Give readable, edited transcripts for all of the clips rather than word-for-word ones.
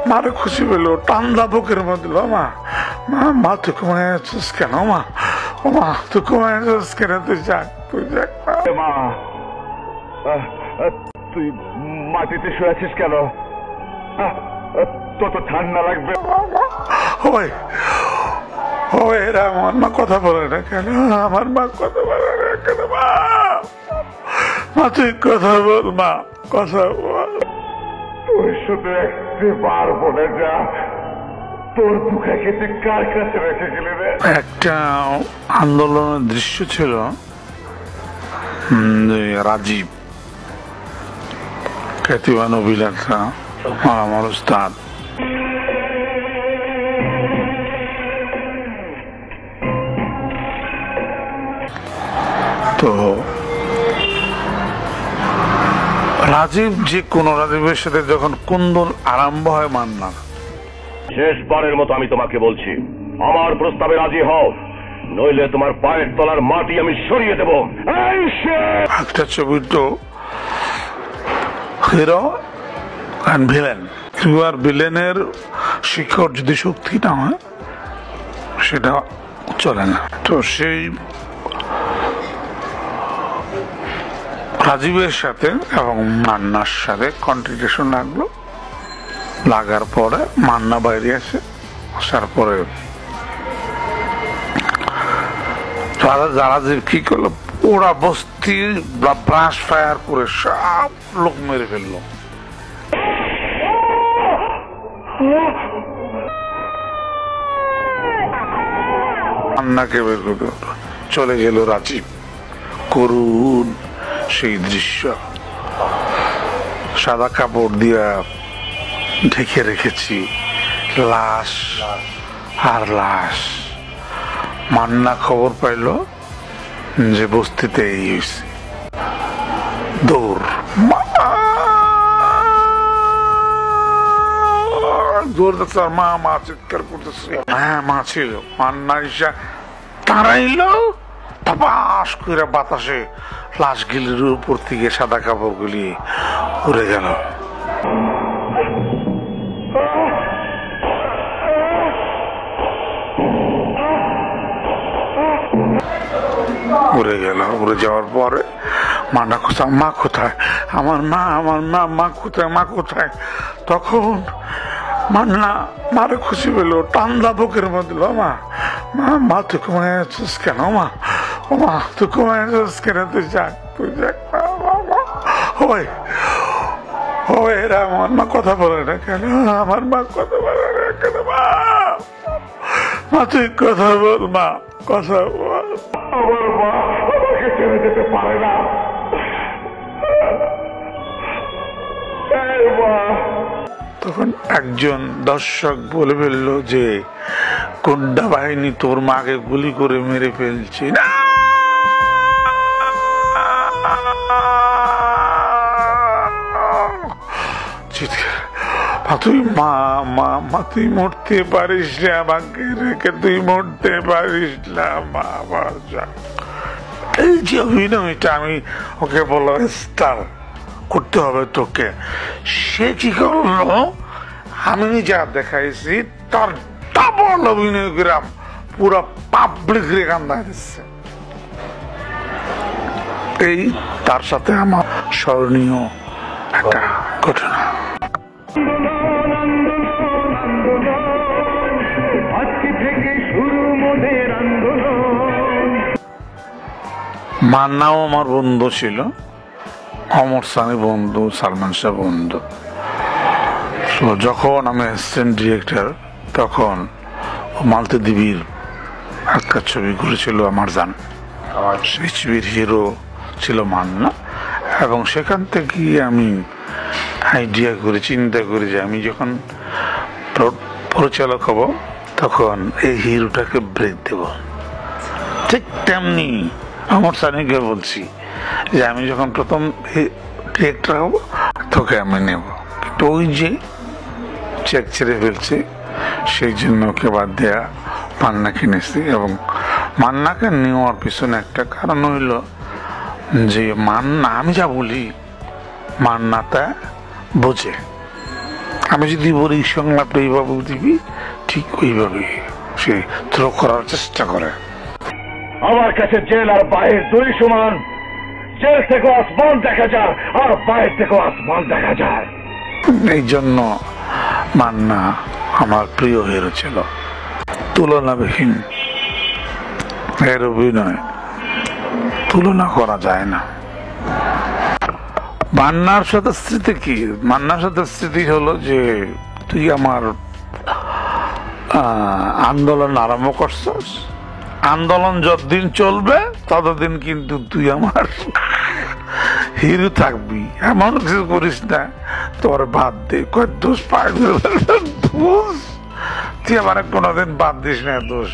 মারে খুশি পেলো টান্দা বুকের মধ্যে মা মা মা তুই কমায় আছিস কেন মা ও মা তুই কমায় আছিস কেন তুই যাক মা তুই মাটিতে শুয়ে আছিস কেন? তোর তো ঠান্ডা লাগবে। ওই ওই এরা আমার মা কথা বলে না কেন? আমার মা কথা বলে না কেন? মা মা তুই কথা বল মা কথা বল। তুই শুধু একবার বলে যা তোর দুঃখকে তুই কার কাছে রেখে গেলি রে? একটা আন্দোলনের দৃশ্য ছিল রাজীব খ্যাতিমান অভিনেতা আমার উস্তাদ তো রাজীব যে কোন রাজীবের সাথে যখন কুন্দন আরম্ভ হয় মান্না শেষবারের মতো আমি তোমাকে বলছি আমার প্রস্তাবে রাজি হও নইলে তোমার পায়ের তলার মাটি আমি সরিয়ে দেব। একটা ছবি তো হিরো আর ভিলেন আর ভিলেনের শিকড় যদি শক্তি না হয় সেটা চলে না। তো সেই রাজীবের সাথে এবং মান্নার সাথে কন্ট্রিবিউশন লাগলো লাগার পরে মান্না বাইরে আসে আসার পরে যারা যে কি করলো ওরা বস্তি ব্রাশ ফায়ার করে সব লোক মেরে ফেললো। মান্নাকে বের করে চলে গেল রাজীব। করুণ সেই দৃশ্য সাদা কাপড় দিয়া ঢেকে রেখেছি লাশ আর লাশ। মান্না খবর পাইল যে বস্তিতে এই হয়েছে দৌড় দৌড়তেছে আর মা মা চিৎকার করতেছে। হ্যাঁ মা ছিল। মান্না ইসা তাড়াইল টাপাস করে বাতাসে লাশগুলির উপর থেকে সাদা কাপড়গুলি উড়ে গেল। উড়ে গেল। উড়ে যাওয়ার পরে মান্না কোথায় মা কোথায় আমার মা মা কোথায় মা কোথায়? তখন মান্না মারে খুশি পেলো টান্দা বুকের মধ্যে মা মা মা তুই কমায় আছিস কেন মা ও মা তুই কমায় আছিস কেন তুই যাক ওই ওই এরা আমার মা কথা বলে না কেন? আমার মা কথা বলে না কেন? মা মা তুই কথা বল মা কথা বল। আমার মা আমাকে ছেড়ে যেতে পারে না। তখন একজন দর্শক বলে ফেললো যে গুন্ডা বাহিনী তোর মাকে গুলি করে মেরে ফেলছে না। তুই মা মা মা তুই মরতে পারিস না আমাকে রেখে তুই মরতে পারিস না মা যা। এই যে অভিনয়টা আমি ওকে বললাম স্টার করতে হবে তোকে, সে কি করলো আমি যা দেখাইছি তার ডাবল অভিনয় করে পুরো পাবলিক রে কান্দা দিচ্ছে। এই তার সাথে আমার স্মরণীয় একটা ঘটনা। মান্নাও আমার বন্ধু ছিল, অমর সানি বন্ধু, সালমান শাহ বন্ধু। তো যখন আমি অ্যাসিস্ট্যান্ট ডিরেক্টর তখন মালতীদেবীর একটা ছবি করেছিল আমার জান, সেই ছবির হিরো ছিল মান্না। এবং সেখান থেকে আমি আইডিয়া করে চিন্তা করি যে আমি যখন পরিচালক হব তখন এই হিরোটাকে ব্রেক দেব। ঠিক তেমনি আমার সানিকে বলছি যে আমি যখন প্রথম ডিরেক্টর হব তোকে আমি নেব, কিন্তু ওই যে চেক ছেড়ে ফেলছে সেই জন্য ওকে বাদ দেয়া মান্নাকে নিয়েছি। এবং মান্নাকে নেওয়ার পিছনে একটা কারণ হইল যে মান্না আমি যা বলি মান্না তা বোঝে, আমি যদি বলি সংলাপটা এইভাবে দিবি, ঠিক ওইভাবে সে থ্রো করার চেষ্টা করে। আমার কাছে জেল আর বাইরে দুই সমান। জেল থেকে আসমান দেখা যায় আর বাইরে থেকে আসমান দেখা যায়। এই জন্য মান্না আমার প্রিয় হিরো ছিল, তুলনাবিহীন। এর অভিনয় তুলনা করা যায় না। মান্নার সাথে স্মৃতি কি? মান্নার সাথে স্মৃতি হলো যে তুই আমার আন্দোলন আরম্ভ করছিস, আন্দোলন যতদিন চলবে ততদিন কিন্তু তুই আমার হিরো থাকবি। এমন কিছু করিস না তোর বাদ দে, দোষ পায় দোষ, তুই আমার কোনোদিন বাদ দিস না দোষ।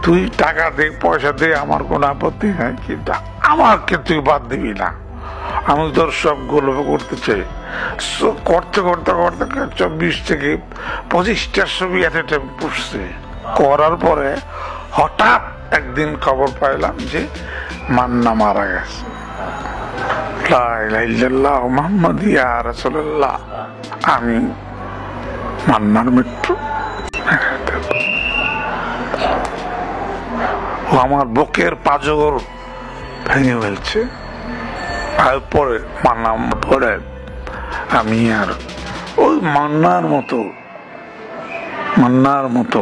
তুই টাকা দে, পয়সা দে, আমার কোনো আপত্তি নাই, কিন্তু আমাকে তুই বাদ দিবি না। আমি তোর সব গল্প করতে চাই। করতে করতে করতে 24 থেকে 25টা ছবি এট এ টাইম পড়ছে। করার পরে হঠাৎ একদিন খবর পাইলাম যে মান্না মারা গেছে। লা ইলাহা ইল্লাল্লাহ মুহাম্মাদ ইয়া রাসূলুল্লাহ। আমি মান্নার মৃত্যু, ও আমার বুকের পাঁজর ভেঙে ফেলছে। পরে মান্না পরে আমি আর ওই মান্নার মতো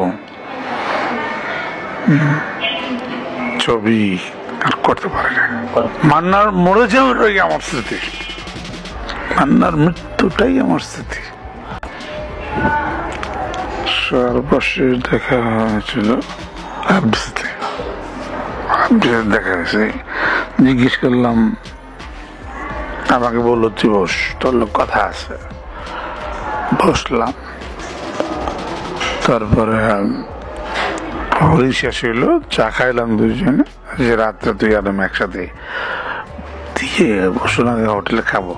ছবি আর করতে পারে না। মান্নার মরে যাওয়াটাই আমার স্মৃতি, মান্নার মৃত্যুটাই আমার স্মৃতি। সর্বশেষ দেখা হয়েছিল দেখা হয়েছে। জিজ্ঞেস করলাম, আমাকে বললো তুই বস, তোর লোক কথা আছে। বসলাম, তারপরে হরি শেষ হইলো, চা খাইলাম দুইজনে, যে রাত্রে তুই আর আমি একসাথে দিয়ে বসুন আগে হোটেলে খাবো,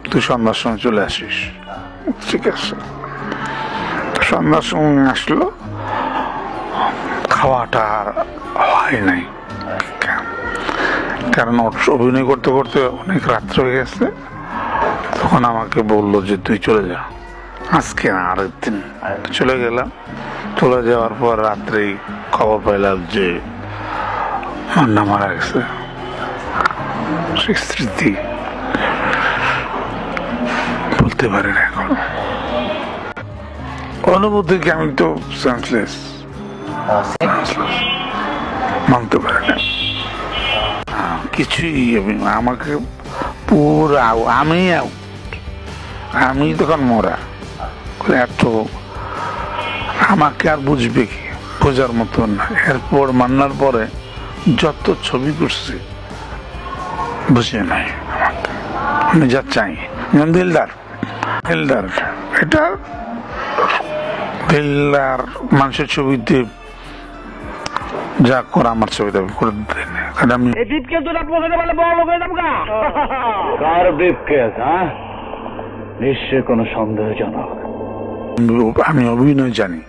তুই সন্ধ্যার সময় চলে আসিস। ঠিক আছে, সন্ধ্যার সময় আসলো, খাওয়াটা আর হয় নাই, কারণ অভিনয় করতে করতে অনেক রাত্র হয়ে গেছে। তখন আমাকে বললো যে তুই চলে যা, আজকে না আরেক দিন। চলে গেলাম। চলে যাওয়ার পর রাত্রেই খবর পাইলাম যে মান্না মারা গেছে। সেই স্মৃতি বলতে পারি না এখন। অনুভূতি কি, আমি তো সেন্সলেস, মানতে পারি না কিছুই। আমাকে পুরা আমি তখন মরা, এত আমাকে আর বুঝবে কি, বোঝার মতন না। এরপর মান্নার পরে যত ছবি করছি বুঝে নাই আমাকে। আমি যা চাই, দিলদার এটা দিলদার মানুষের ছবিতে যা করা আমার ছবিতে করে দিতে না। আমি নিশ্চয় কোনো সন্দেহজনক। আমি অভিনয় জানি।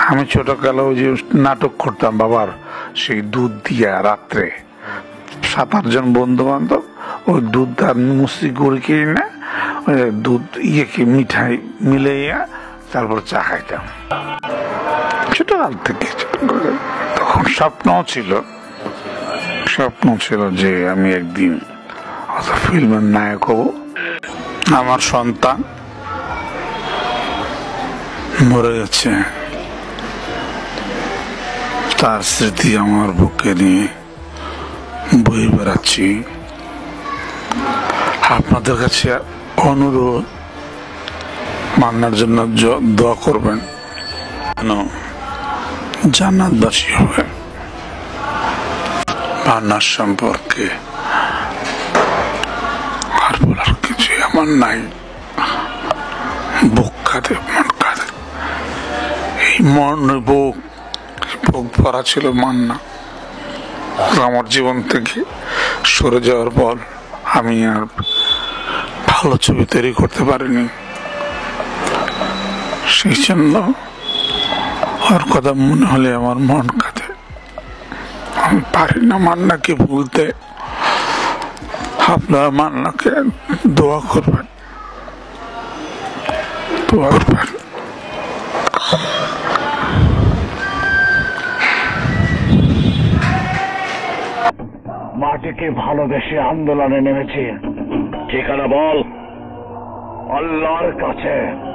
আমি ছোটকালে যে নাটক করতাম বাবার, সেই দুধ দিয়া রাত্রে 7-8 জন বন্ধু বান্ধব ওই দুধ আর মুসি করে কিনে না, দুধ ইয়েকে মিঠাই মিলাইয়া তারপর চা খাইতাম ছোটকাল থেকে। তখন স্বপ্ন ছিল যে আমি একদিন ফিল্মের নায়ক হব। আমার সন্তান মরে গেছে, তার স্মৃতি আমার বুকে নিয়ে বয়ে বেড়াচ্ছি। আপনাদের কাছে অনুরোধ, মান্নার জন্য দোয়া করবেন যেন জান্নাতবাসী হবে। মান্নার সম্পর্কে আর বলার কিছু আমার নাই। বুক কাঁদে, মন কাঁদে। এই মন বুক ভরা ছিল মান্না। আমার জীবন থেকে সরে যাওয়ার পর আমি আর ভালো ছবি তৈরি করতে পারিনি। সেই জন্য ওর কথা মনে হলে আমার মন কাঁদে। আমি পারি না মান্নাকে ভুলতে। আপনারা মান্নাকে দোয়া করবেন। মাটিকে ভালোবেসে আন্দোলনে নেমেছি। ঠিকানা বল। আল্লাহর কাছে।